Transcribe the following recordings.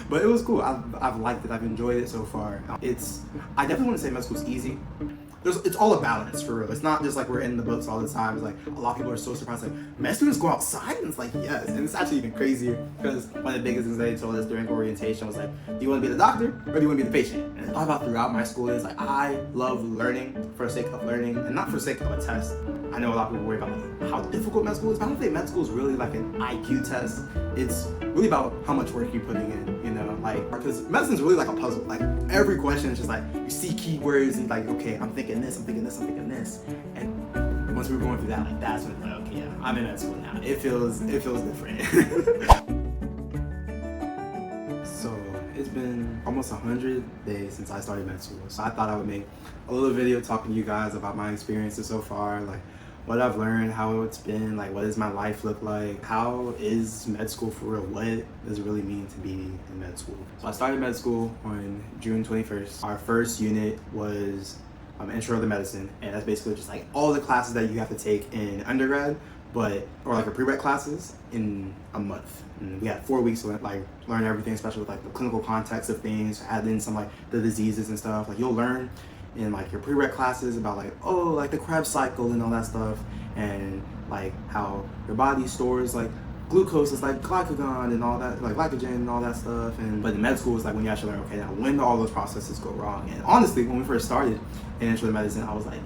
But it was cool. I've liked it. I've enjoyed it so far. I definitely want to say med school's easy. It's all a balance for real. It's not just like we're in the books all the time. It's like a lot of people are so surprised, like, med students go outside? And it's like, yes. And it's actually even crazier because one of the biggest things they told us during orientation was like, do you want to be the doctor or do you want to be the patient? And I thought about throughout my school is like, I love learning for the sake of learning and not for the sake of a test. I know a lot of people worry about like how difficult med school is, but I don't think med school is really like an IQ test. It's really about how much work you're putting in, you know, like, because medicine's really like a puzzle. Like every question is just like, you see keywords and like, okay, I'm thinking this, I'm thinking this, I'm thinking this. And once we were going through that, like that's when it's like, okay, yeah, I'm in med school now. It feels different. So it's been almost 100 days since I started med school. So I thought I would make a little video talking to you guys about my experiences so far, like what I've learned, how it's been, like what does my life look like, how is med school for real, what does it really mean to be in med school. So I started med school on June 21st. Our first unit was intro to medicine, and that's basically just like all the classes that you have to take in undergrad, or like a prereq classes in a month. And we had 4 weeks to like learn everything, especially with like the clinical context of things, add in some like the diseases and stuff. Like you'll learn in like your prereq classes about like, oh, like the Krebs cycle and all that stuff, and like how your body stores like glucose is like glycagon and all that, like glycogen and all that stuff. But in med school is like when you actually learn, okay, now when do all those processes go wrong? And honestly, when we first started in intro to medicine, I was like,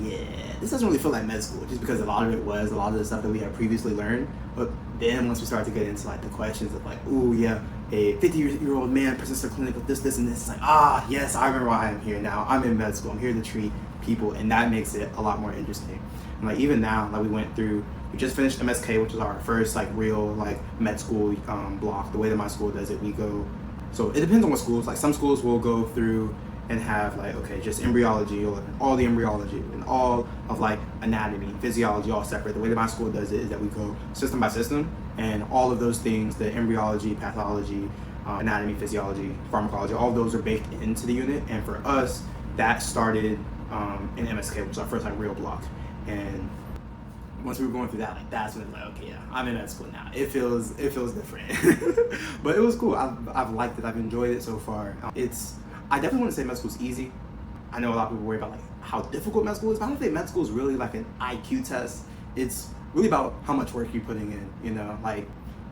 yeah, this doesn't really feel like med school, just because a lot of it was a lot of the stuff that we had previously learned. But then once we started to get into like the questions of like, oh yeah, a 50-year-old man presents to clinic with this, and this, it's like, ah, yes, I remember why I'm here now. I'm in med school. I'm here to treat people, and that makes it a lot more interesting. And like even now, like we just finished MSK, which is our first like real like med school block. The way that my school does it, we go. So it depends on what schools. Like some schools will go through and have like, okay, just embryology or all the embryology and all of like anatomy, physiology, all separate. The way that my school does it is that we go system by system, and all of those things, the embryology, pathology, anatomy, physiology, pharmacology, all of those are baked into the unit. And for us, that started in MSK, which was our first like real block. And once we were going through that, like that's when it's like, okay, yeah, I'm in med school now. It feels different. But it was cool. I've liked it. I've enjoyed it so far. I definitely want to say med school's easy. I know a lot of people worry about like how difficult med school is, but I don't think med school is really like an IQ test. It's really about how much work you're putting in, you know, like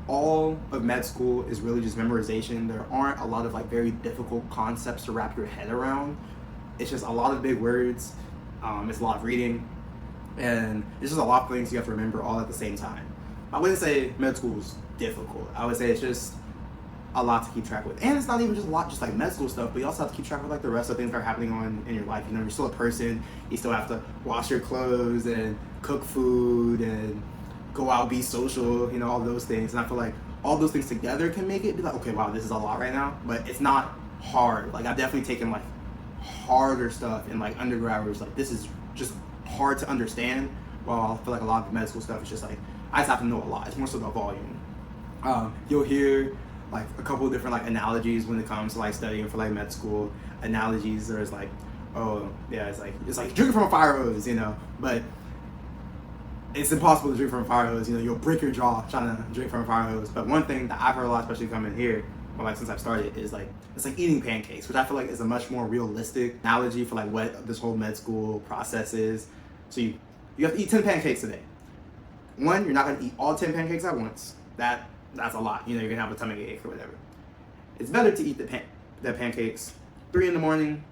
all of med school is really just memorization. There aren't a lot of like very difficult concepts to wrap your head around. It's just a lot of big words. It's a lot of reading, and it's just a lot of things you have to remember all at the same time. I wouldn't say med school is difficult. I would say it's just a lot to keep track with. And it's not even just a lot, just like med school stuff, but you also have to keep track of like the rest of things that are happening in your life. You know, you're still a person. You still have to wash your clothes and cook food and go out, be social, you know, all those things. And I feel like all those things together can make it be like, okay, wow, this is a lot right now, but it's not hard. Like I've definitely taken like harder stuff in like undergrad where it's like, this is just hard to understand. While I feel like a lot of med school stuff is just like, I just have to know a lot. It's more so about volume. You'll hear like a couple of different like analogies when it comes to like studying for like med school. Analogies, there's like, oh yeah, it's like drinking from a fire hose, you know, but it's impossible to drink from a fire hose. You know, you'll break your jaw trying to drink from a fire hose. But one thing that I've heard a lot, especially coming here, or like since I've started, is like it's like eating pancakes, which I feel like is a much more realistic analogy for like what this whole med school process is. So you have to eat 10 pancakes a day. One, you're not gonna eat all 10 pancakes at once. That's a lot. You know, you're gonna have a tummy ache or whatever. It's better to eat the pancakes 3 in the morning,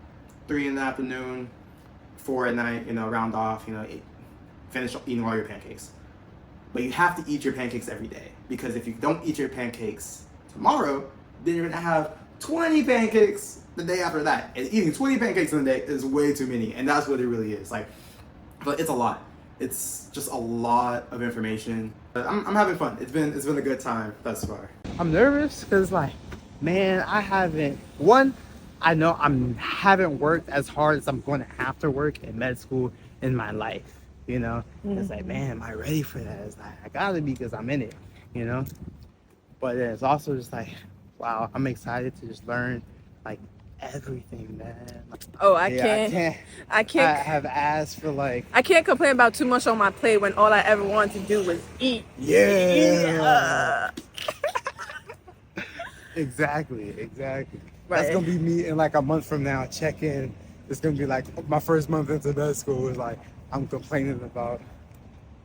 3 in the afternoon, 4 at night. You know, round off. You know, finish eating all your pancakes. But you have to eat your pancakes every day, because if you don't eat your pancakes tomorrow, then you're gonna have 20 pancakes the day after that. And eating 20 pancakes in a day is way too many, and that's what it really is. Like, but it's a lot. It's just a lot of information. But I'm having fun. It's been a good time thus far. I'm nervous because like, man, I haven't worked as hard as I'm going to have to work in med school in my life. You know, It's like, man, am I ready for that? It's like, I gotta be, because I'm in it, you know. But then it's also just like, wow, I'm excited to just learn like everything, man. Like, oh, I can't. I have asked for like, I can't complain about too much on my plate when all I ever wanted to do was eat. yeah. Exactly. That's Right. gonna be me in like a month from now. Check in. It's gonna be like my first month into med school. Is like I'm complaining about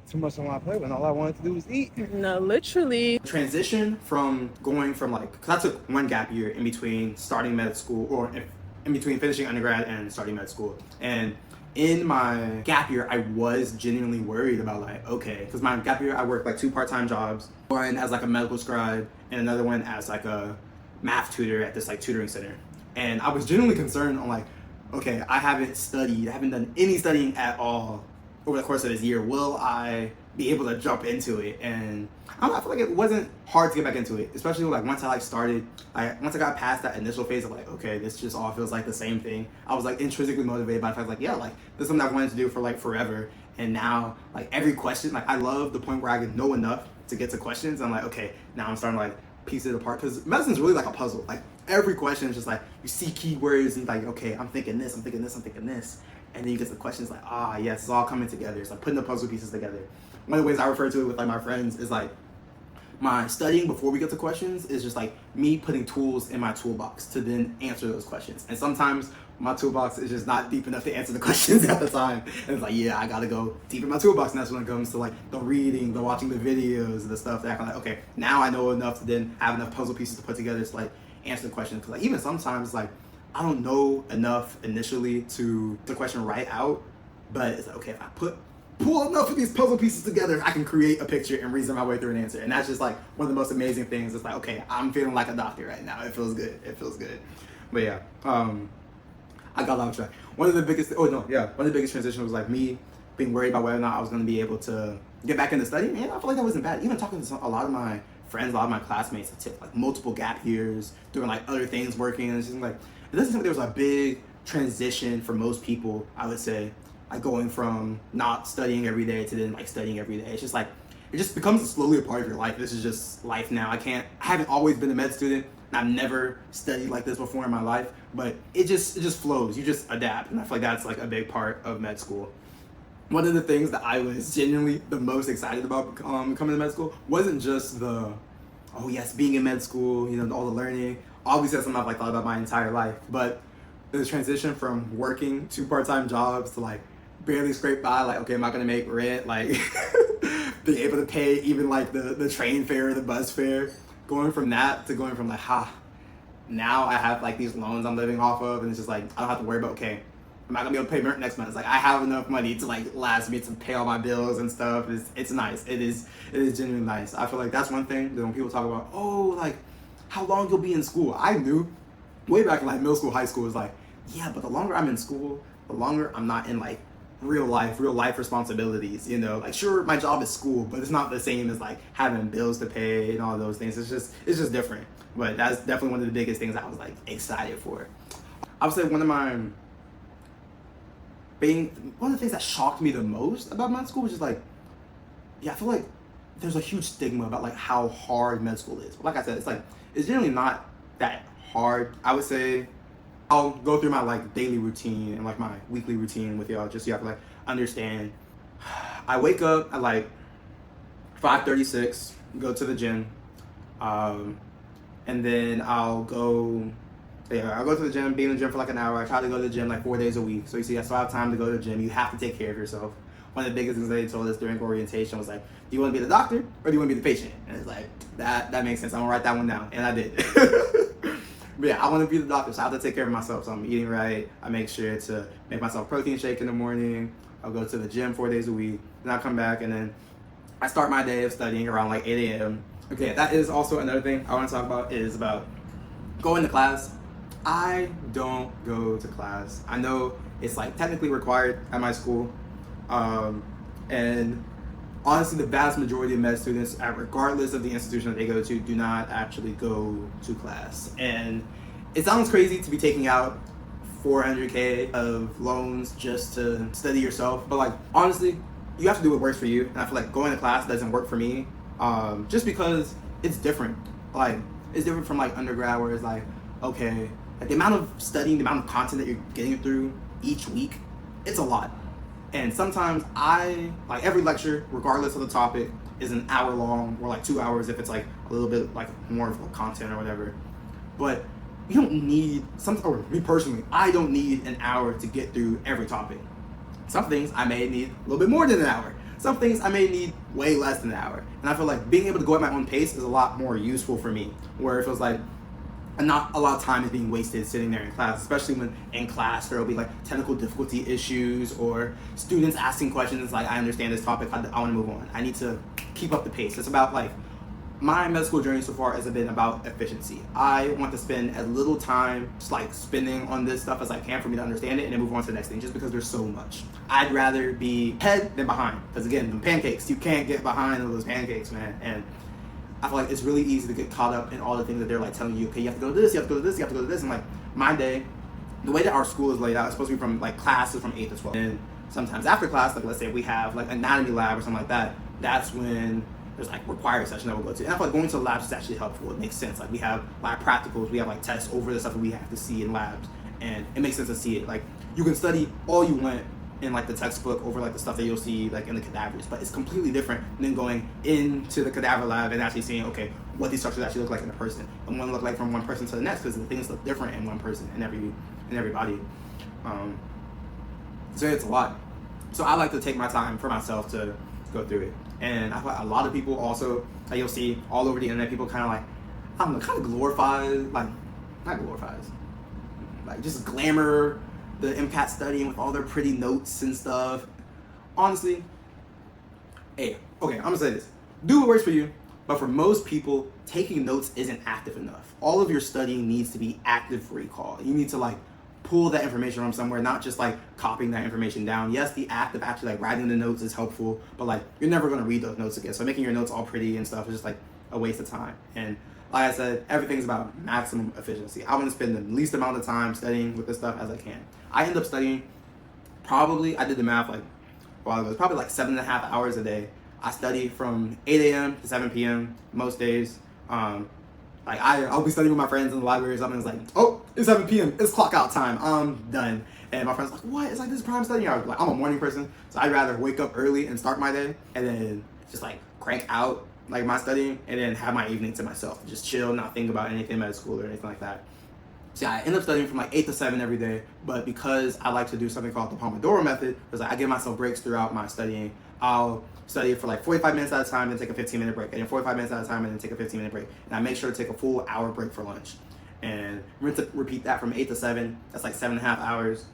too much on my plate when all I wanted to do was eat. No, literally. Transition from going from like, because I took one gap year in between starting med school, or in between finishing undergrad and starting med school. And in my gap year, I was genuinely worried about like, okay, because my gap year, I worked like 2 part-time jobs, one as like a medical scribe and another one as like a math tutor at this like tutoring center. And I was genuinely concerned on like, okay, I haven't done any studying at all over the course of this year. Will I be able to jump into it? And I feel like it wasn't hard to get back into it, especially like once I like started, like once I got past that initial phase of like, okay, this just all feels like the same thing. I was like intrinsically motivated by the fact like, yeah, like this is something I've wanted to do for like forever. And now like every question, like I love the point where I can know enough to get to questions. I'm like, okay, now I'm starting to like piece it apart, because medicine's really like a puzzle. Like every question is just like you see keywords and like, okay, I'm thinking this, and then you get the questions like, yes, it's all coming together. It's like putting the puzzle pieces together. One of the ways I refer to it with like my friends is like, my studying before we get to questions is just like me putting tools in my toolbox to then answer those questions. And sometimes my toolbox is just not deep enough to answer the questions at the time. And it's like, yeah, I gotta go deep in my toolbox. And that's when it comes to like the reading, the watching the videos, the stuff that I can like, okay, now I know enough to then have enough puzzle pieces to put together to like answer the question. Because like even sometimes like I don't know enough initially to the question right out, but it's like, okay, if I pull enough of these puzzle pieces together, I can create a picture and reason my way through an answer. And that's just like one of the most amazing things. It's like, okay, I'm feeling like a doctor right now. It feels good. But yeah, I got off track. One of the biggest transitions was like me being worried about whether or not I was going to be able to get back into studying. And I feel like that wasn't bad. Even talking to a lot of my friends, a lot of my classmates that took like multiple gap years, doing like other things, working, and it's just like, it doesn't seem like there was a big transition for most people, I would say, like going from not studying every day to then like studying every day. It's just like, it just becomes slowly a part of your life. This is just life now. I haven't always been a med student, and I've never studied like this before in my life, but it just flows. You just adapt, and I feel like that's like a big part of med school. One of the things that I was genuinely the most excited about coming to med school wasn't just the, oh yes, being in med school, you know, all the learning. Obviously that's something I've like thought about my entire life, but the transition from working 2 part-time jobs to like barely scrape by, like, okay, am I gonna make rent, like being able to pay even like the train fare, the bus fare, going from that to going from like, now I have like these loans I'm living off of, and it's just like, I don't have to worry about, okay, am I gonna be able to pay rent next month? It's like, I have enough money to like last me to pay all my bills and stuff. It's nice. It is genuinely nice. I feel like that's one thing that when people talk about, oh, like how long you'll be in school, I knew way back in like middle school, high school, was like, yeah, but the longer I'm in school, the longer I'm not in like real life responsibilities, you know. Like, sure, my job is school, but it's not the same as like having bills to pay and all those things. It's just different. But that's definitely one of the biggest things I was like excited for. I would say one of the things that shocked me the most about med school was just like, yeah, I feel like there's a huge stigma about like how hard med school is. But like I said, it's generally not that hard. I would say I'll go through my like daily routine and like my weekly routine with y'all, just so y'all can like understand. I wake up at like 5:36, go to the gym, and then I'll go to the gym, be in the gym for like an hour. I try to go to the gym like 4 days a week. So you see, I still have time to go to the gym. You have to take care of yourself. One of the biggest things they told us during orientation was like, do you want to be the doctor or do you want to be the patient? And it's like, that makes sense. I'm gonna write that one down. And I did. But yeah, I want to be the doctor, so I have to take care of myself. So I'm eating right. I make sure to make myself a protein shake in the morning. I'll go to the gym 4 days a week. Then I'll come back and then I start my day of studying around like 8 a.m. Okay, that is also another thing I want to talk about, is about going to class. I don't go to class. I know it's like technically required at my school. And honestly, the vast majority of med students, regardless of the institution that they go to, do not actually go to class. And it sounds crazy to be taking out $400K of loans just to study yourself, but like honestly, you have to do what works for you. And I feel like going to class doesn't work for me, just because it's different. Like, it's different from like undergrad, where it's like, okay, like the amount of studying, the amount of content that you're getting through each week, it's a lot. And sometimes like every lecture, regardless of the topic, is an hour long, or like 2 hours if it's like a little bit like more of content or whatever. but you don't need or me personally, I don't need an hour to get through every topic. Some things I may need a little bit more than an hour. Some things I may need way less than an hour. And I feel like being able to go at my own pace is a lot more useful for me, where it feels like not a lot of time is being wasted sitting there in class, especially when in class there will be like technical difficulty issues or students asking questions like, I understand this topic, I want to move on. I need to keep up the pace. It's about like, my med school journey so far has been about efficiency. I want to spend as little time just like spending on this stuff as I can for me to understand it and then move on to the next thing, just because there's so much. I'd rather be ahead than behind, because again, the pancakes, you can't get behind those pancakes, man. And I feel like it's really easy to get caught up in all the things that they're like telling you, okay, you have to go to this, you have to go to this, you have to go to this. And like my day, the way that our school is laid out, it's supposed to be from like classes from 8 to 12. And sometimes after class, like let's say we have like anatomy lab or something like that, that's when there's like required session that we'll go to. And I feel like going to the labs is actually helpful. It makes sense. Like we have lab practicals, we have like tests over the stuff that we have to see in labs. And it makes sense to see it. Like you can study all you want in like the textbook over like the stuff that you'll see like in the cadavers, but it's completely different than going into the cadaver lab and actually seeing, okay, what these structures actually look like in a person and what look like from one person to the next, because the things look different in one person and everybody. So it's a lot. So I like to take my time for myself to go through it. And I feel like a lot of people also, like you'll see all over the internet, people kind of like, I don't know, kind of glorifies, like, not glorifies, like just glamour the MCAT studying with all their pretty notes and stuff. Honestly, hey, okay, I'm gonna say this. Do what works for you, but for most people, taking notes isn't active enough. All of your studying needs to be active recall. You need to like pull that information from somewhere, not just like copying that information down. Yes, the act of actually like writing the notes is helpful, but like you're never gonna read those notes again. So making your notes all pretty and stuff is just like a waste of time. And like I said, everything's about maximum efficiency. I want to spend the least amount of time studying with this stuff as I can. I end up studying probably, I did the math like, well, it was probably like 7.5 hours a day. I study from 8 a.m. to 7 p.m. most days. Like I'll be studying with my friends in the library or something. It's like, oh, it's 7 p.m. It's clock out time. I'm done. And my friend's like, what? It's like this prime studying hour. Like I'm a morning person, so I'd rather wake up early and start my day, and then just like crank out like my studying, and then have my evening to myself, just chill, not think about anything med school or anything like that. So I end up studying from like 8 to 7 every day, but because I like to do something called the Pomodoro method, because like I give myself breaks throughout my studying, I'll study for like 45 minutes at a time, then take a 15-minute break, and then 45 minutes at a time, and then take a 15-minute break. And I make sure to take a full hour break for lunch. And repeat that from 8 to 7. That's like 7.5 hours.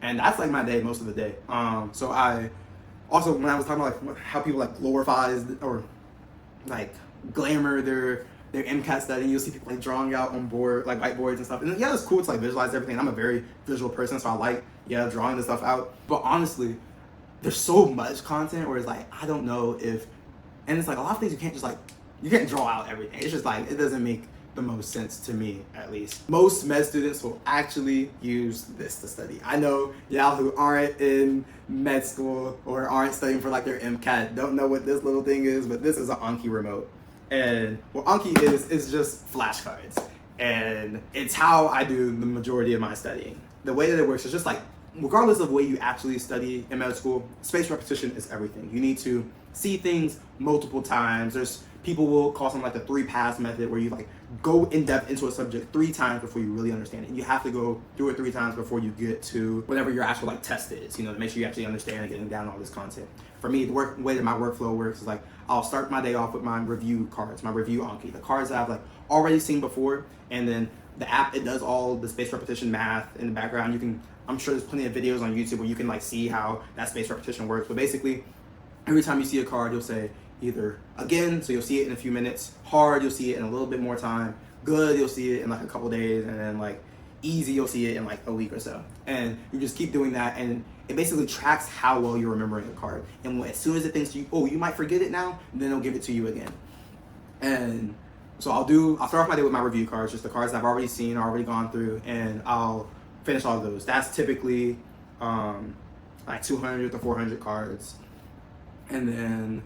And that's like my day most of the day. So I also, when I was talking about like how people like glorifies or like glamour their MCAT studying, you'll see people like drawing out on board, like whiteboards and stuff. And yeah, it's cool to like visualize everything. I'm a very visual person, so I like, drawing this stuff out. But honestly, there's so much content where it's like, I don't know if, and it's like a lot of things you can't just like, you can't draw out everything. It's just like, it doesn't make the most sense to me, at least. Most med students will actually use this to study. I know y'all who aren't in med school or aren't studying for like their MCAT don't know what this little thing is, but this is an Anki remote. And what Anki is just flashcards. And it's how I do the majority of my studying. The way that it works is just like, regardless of the way you actually study in med school, spaced repetition is everything. You need to see things multiple times. There's people will call something like the 3-pass method, where you like go in depth into a subject 3 times before you really understand it. And you have to go through it 3 times before you get to whatever your actual like test is, to make sure you actually understand and getting down all this content. For me, the way that my workflow works is like, I'll start my day off with my review cards, my review Anki, the cards that I've like already seen before, and then the app, it does all the spaced repetition math in the background. I'm sure there's plenty of videos on YouTube where you can like see how that spaced repetition works. But basically, every time you see a card, you'll say either again, so you'll see it in a few minutes, hard, you'll see it in a little bit more time, good, you'll see it in like a couple days, and then like easy, you'll see it in like a week or so. And you just keep doing that, and it basically tracks how well you're remembering the card. And as soon as it thinks you might forget it now, then it'll give it to you again. And so I'll start off my day with my review cards, just the cards I've already seen, already gone through, and I'll finish all of those. That's typically like 200 to 400 cards. And then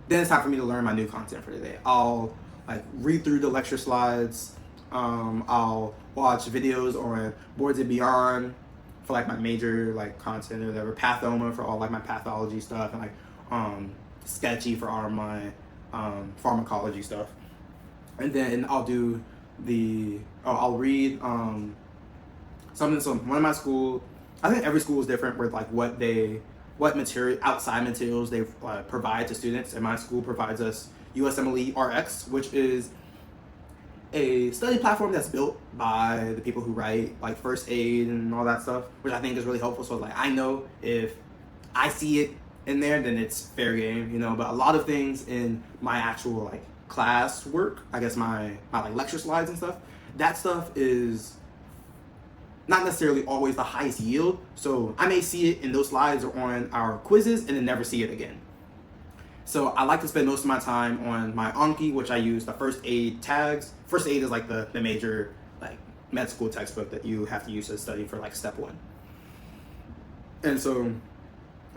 it's time for me to learn my new content for the day. I'll like read through the lecture slides. I'll watch videos on Boards and Beyond for like my major like content or whatever, Pathoma for all like my pathology stuff, and like Sketchy for all my pharmacology stuff. And then I'll do I'll read something. So one of my school, I think every school is different with like what material, outside materials they provide to students. And my school provides us USMLE RX, which is a study platform that's built by the people who write like first aid and all that stuff, which I think is really helpful. So like I know if I see it in there, then it's fair game, you know. But a lot of things in my actual like class work, I guess my like lecture slides and stuff, that stuff is not necessarily always the highest yield. So I may see it in those slides or on our quizzes and then never see it again. So I like to spend most of my time on my Anki, which I use the first aid tags. First aid is like the major like med school textbook that you have to use to study for like step 1. And so,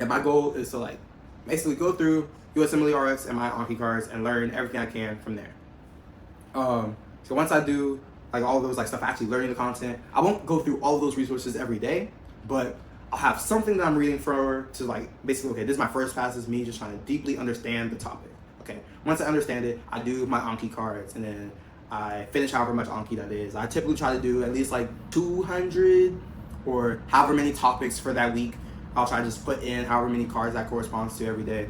and my goal is to like basically go through USMLE RX and my Anki cards and learn everything I can from there. So once I do like all of those like stuff, actually learning the content, I won't go through all of those resources every day, but I'll have something that I'm reading for to like basically, okay, this is my first pass, is me just trying to deeply understand the topic. Okay, once I understand it, I do my Anki cards and then I finish however much Anki that is. I typically try to do at least like 200 or however many topics for that week. I'll try to just put in however many cards that corresponds to every day.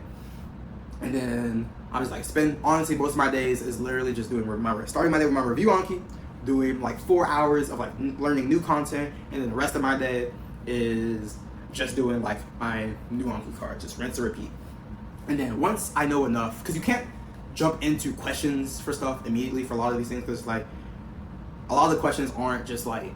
And then I just like honestly, most of my days is literally just doing starting my day with my review Anki, doing like 4 hours of like learning new content, and then the rest of my day is just doing like my new Anki card, just rinse and repeat. And then once I know enough, because you can't jump into questions for stuff immediately for a lot of these things, because like a lot of the questions aren't just like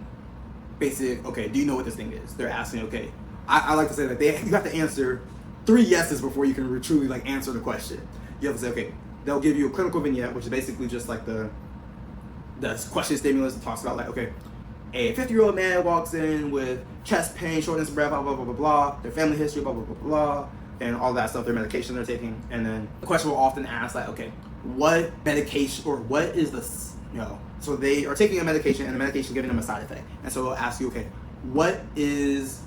basic, okay, do you know what this thing is? They're asking, okay, I like to say that you have to answer 3 yeses before you can truly like answer the question. You have to say, okay, they'll give you a clinical vignette, which is basically just like the question stimulus that talks about like, okay, a 50-year-old man walks in with chest pain, shortness of breath, blah, blah, blah, blah, blah, their family history, blah, blah, blah, blah, and all that stuff, their medication they're taking. And then the question will often ask like, okay, what medication, or what is this, you know, so they are taking a medication and the medication is giving them a side effect. And so it'll ask you, okay, what is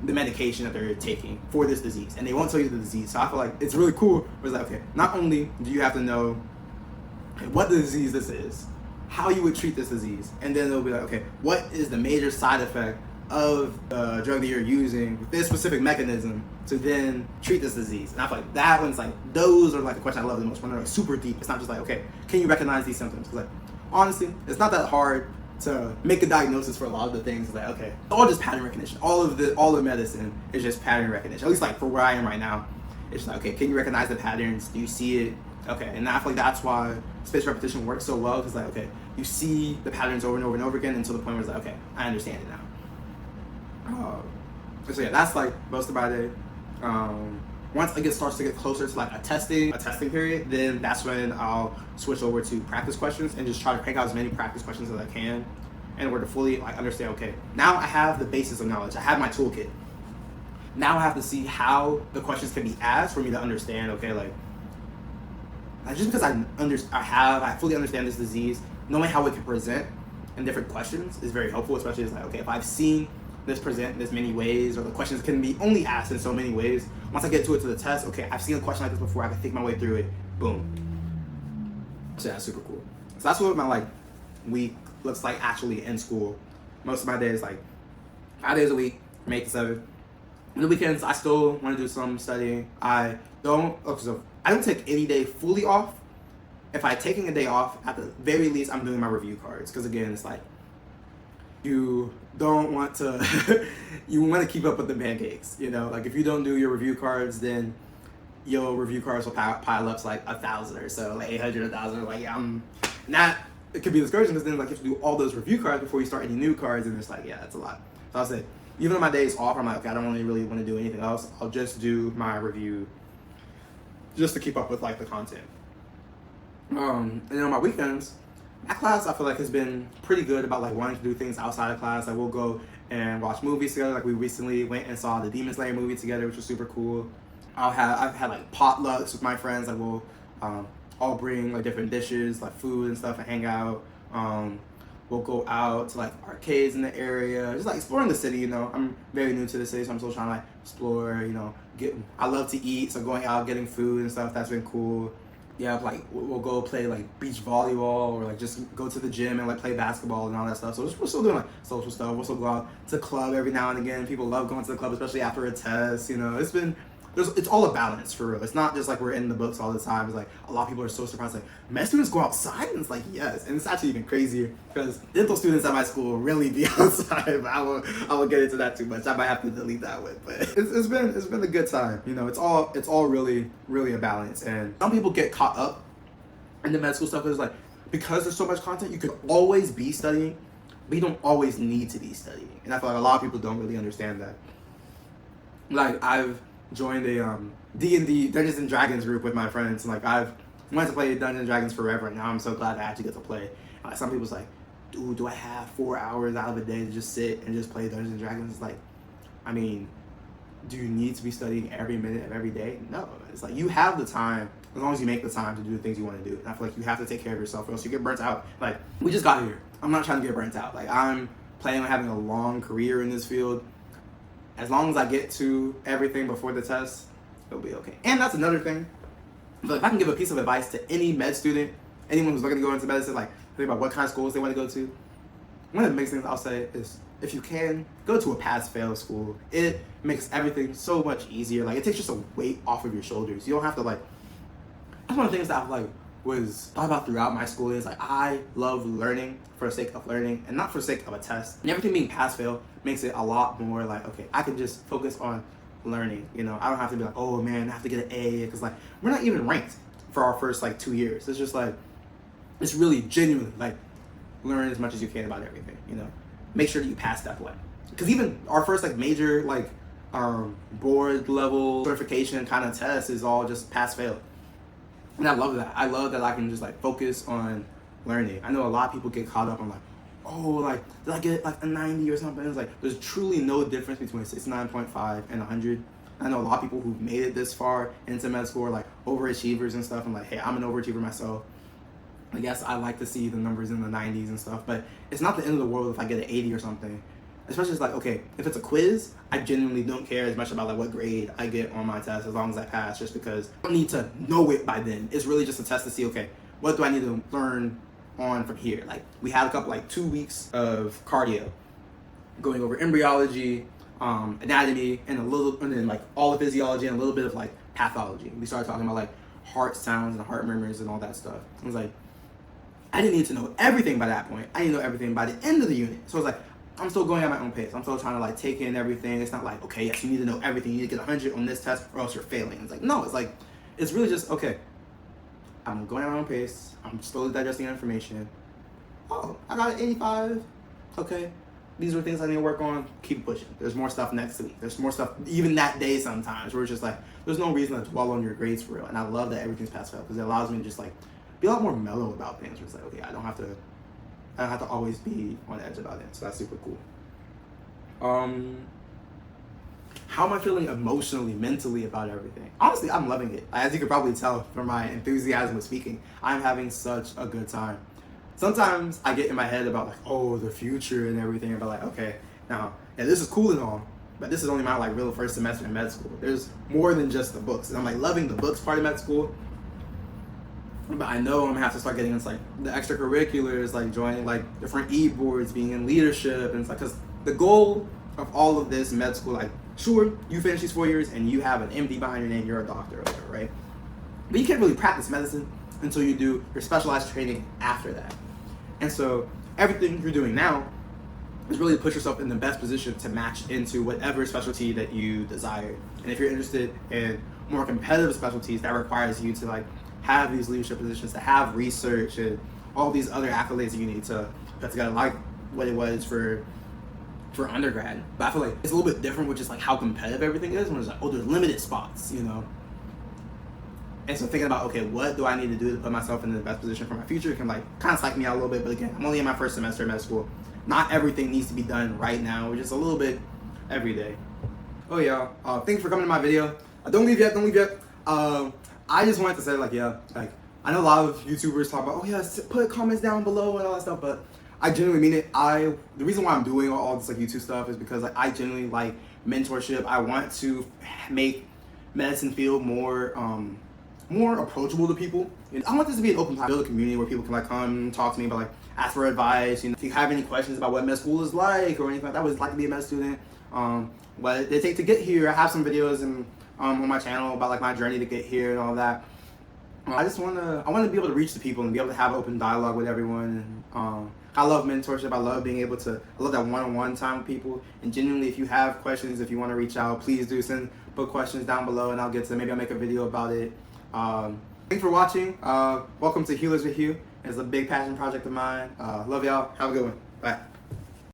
the medication that they're taking for this disease? And they won't tell you the disease. So I feel like it's really cool. It's like, okay, not only do you have to know what the disease this is, how you would treat this disease, and then they'll be like, okay, what is the major side effect of the drug that you're using with this specific mechanism to then treat this disease? And I feel like that one's like, those are like the question I love the most, when they're like super deep. It's not just like, okay, can you recognize these symptoms? Because like, honestly, it's not that hard to make a diagnosis for a lot of the things. It's like, okay, it's all just pattern recognition. All of medicine is just pattern recognition. At least like for where I am right now, it's like, okay, can you recognize the patterns? Do you see it? Okay, and I feel like that's why spaced repetition works so well, because like, okay, you see the patterns over and over and over again until the point where it's like, okay, I understand it now. So yeah, that's like most of my day. Once it starts to get closer to like a testing period, then that's when I'll switch over to practice questions and just try to crank out as many practice questions as I can in order to fully like understand, okay, now I have the basis of knowledge, I have my toolkit. Now I have to see how the questions can be asked for me to understand, okay, like just because I fully understand this disease, knowing how it can present in different questions is very helpful, especially as like, okay, if I've seen this present in this many ways, or the questions can be only asked in so many ways, once I get to the test, okay, I've seen a question like this before, I can think my way through it, boom. So yeah, super cool. So that's what my like week looks like actually in school. Most of my days, like 5 days a week, from 8 to 7. On the weekends, I still want to do some studying. I don't take any day fully off. If I'm taking a day off, at the very least, I'm doing my review cards. Because again, it's like, you don't want to, you want to keep up with the pancakes, you know? Like if you don't do your review cards, then your review cards will pile up to like 1,000 or so, like 800, 1,000. Like it could be discouraging, because then like you have to do all those review cards before you start any new cards, and it's like, yeah, that's a lot. So I'll say, even on my days off, I'm like, okay, I don't really want to do anything else. I'll just do my review just to keep up with like the content. And then on my weekends, my class I feel like has been pretty good about like wanting to do things outside of class. Like we'll go and watch movies together. Like we recently went and saw the Demon Slayer movie together, which was super cool. I've had like potlucks with my friends. Like we'll all bring like different dishes, like food and stuff, and hang out. We'll go out to like arcades in the area, just like exploring the city, you know. I'm very new to the city, so I'm still trying to like explore, you know, I love to eat, so going out, getting food and stuff, that's been cool. yeah, like we'll go play like beach volleyball or like just go to the gym and like play basketball and all that stuff. So we're still doing like social stuff. We'll still go out to the club every now and again. People love going to the club, especially after a test. You know, it's all a balance for real. It's not just like we're in the books all the time. It's like a lot of people are so surprised, like, med students go outside? And it's like, yes. And it's actually even crazier because dental students at my school really be outside. But I won't get into that too much. I might have to delete that one. But it's been a good time. You know, it's all really, really a balance. And some people get caught up in the med school stuff because there's so much content, you could always be studying, but you don't always need to be studying. And I feel like a lot of people don't really understand that. Like, I've joined a D&D, Dungeons and Dragons group with my friends, and like I've wanted to play Dungeons and Dragons forever, and now I'm so glad I actually get to play. Some people's like, dude, do I have 4 hours out of a day to just sit and just play Dungeons and Dragons? It's like, I mean, do you need to be studying every minute of every day? No. It's like you have the time as long as you make the time to do the things you want to do. And I feel like you have to take care of yourself or else you get burnt out. Like, we just got here. I'm not trying to get burnt out. Like, I'm planning on having a long career in this field. As long as I get to everything before the test, it'll be okay. And that's another thing. But if I can give a piece of advice to any med student, anyone who's looking to go into medicine, like think about what kind of schools they want to go to, one of the biggest things I'll say is, if you can, go to a pass-fail school. It makes everything so much easier. Like, it takes just a weight off of your shoulders. You don't have to like, that's one of the things that I've like was thought about throughout my schooling is like, I love learning for the sake of learning and not for the sake of a test. And everything being pass-fail makes it a lot more like, okay, I can just focus on learning. You know, I don't have to be like, oh man, I have to get an A, because like we're not even ranked for our first like 2 years. It's just like, it's really genuinely like learn as much as you can about everything. You know, make sure that you pass that one, because even our first like major like board level certification kind of test is all just pass-fail. And I love that. I love that I can just like focus on learning. I know a lot of people get caught up on like, oh, like, did I get like a 90 or something? It's like, there's truly no difference between 69.5 and 100. I know a lot of people who've made it this far into med school are like overachievers and stuff. I'm like, hey, I'm an overachiever myself. I guess I like to see the numbers in the 90s and stuff, but it's not the end of the world if I get an 80 or something. Especially it's like, okay, if it's a quiz, I genuinely don't care as much about like what grade I get on my test as long as I pass, just because I don't need to know it by then. It's really just a test to see, okay, what do I need to learn on from here? Like, we had a couple, like 2 weeks of cardio, going over embryology, anatomy, and then like all the physiology and a little bit of like pathology. We started talking about like heart sounds and heart murmurs and all that stuff. I was like, I didn't need to know everything by that point. I didn't know everything by the end of the unit. So I was like, I'm still going at my own pace. I'm still trying to like take in everything. It's not like, okay, yes, you need to know everything. You need to get 100 on this test or else you're failing. It's like, no, it's like, it's really just, okay, I'm going at my own pace. I'm slowly digesting information. Oh, I got an 85. Okay, these are things I need to work on. Keep pushing. There's more stuff next week. There's more stuff even that day sometimes where it's just like, there's no reason to dwell on your grades for real. And I love that everything's pass-fail because it allows me to just like be a lot more mellow about things. Where it's like, okay, I don't have to always be on edge about it. So that's super cool. How am I feeling emotionally, mentally about everything? Honestly, I'm loving it. As you could probably tell from my enthusiasm with speaking, I'm having such a good time. Sometimes I get in my head about like, oh, the future and everything. About like, okay, now, yeah, this is cool and all, but this is only my like real first semester in med school. There's more than just the books. And I'm like loving the books part of med school. But I know I'm gonna have to start getting into like the extracurriculars, like joining like different e-boards, being in leadership, and it's like, because the goal of all of this med school, like, sure, you finish these 4 years and you have an MD behind your name, you're a doctor or whatever, right? But you can't really practice medicine until you do your specialized training after that. And so everything you're doing now is really to put yourself in the best position to match into whatever specialty that you desire. And if you're interested in more competitive specialties, that requires you to like have these leadership positions, to have research and all these other accolades that you need to put together, like what it was for undergrad. But I feel like it's a little bit different with just like how competitive everything is, when it's like, oh, there's limited spots, you know? And so thinking about, okay, what do I need to do to put myself in the best position for my future can like kind of psych me out a little bit. But again, I'm only in my first semester of med school. Not everything needs to be done right now. We're just a little bit every day. Oh yeah, thanks for coming to my video. Don't leave yet. I just wanted to say like, yeah, like I know a lot of YouTubers talk about, oh yeah, put comments down below and all that stuff, but I genuinely mean it. The reason why I'm doing all this like YouTube stuff is because like I genuinely like mentorship. I want to make medicine feel more more approachable to people. And I want this to be an open time, build a community where people can like come talk to me, but like ask for advice. You know, if you have any questions about what med school is like or anything like that, what it's like to be a med student, what they take to get here. I have some videos and on my channel about like my journey to get here and all that. I want to be able to reach the people and be able to have open dialogue with everyone. I love mentorship. I love being able to, I love that one-on-one time with people. And genuinely, if you have questions, if you want to reach out, please do put questions down below and I'll get to, maybe I'll make a video about it. Thanks for watching. Welcome to Healers with Hugh. It's a big passion project of mine. Love y'all. Have a good one. Bye.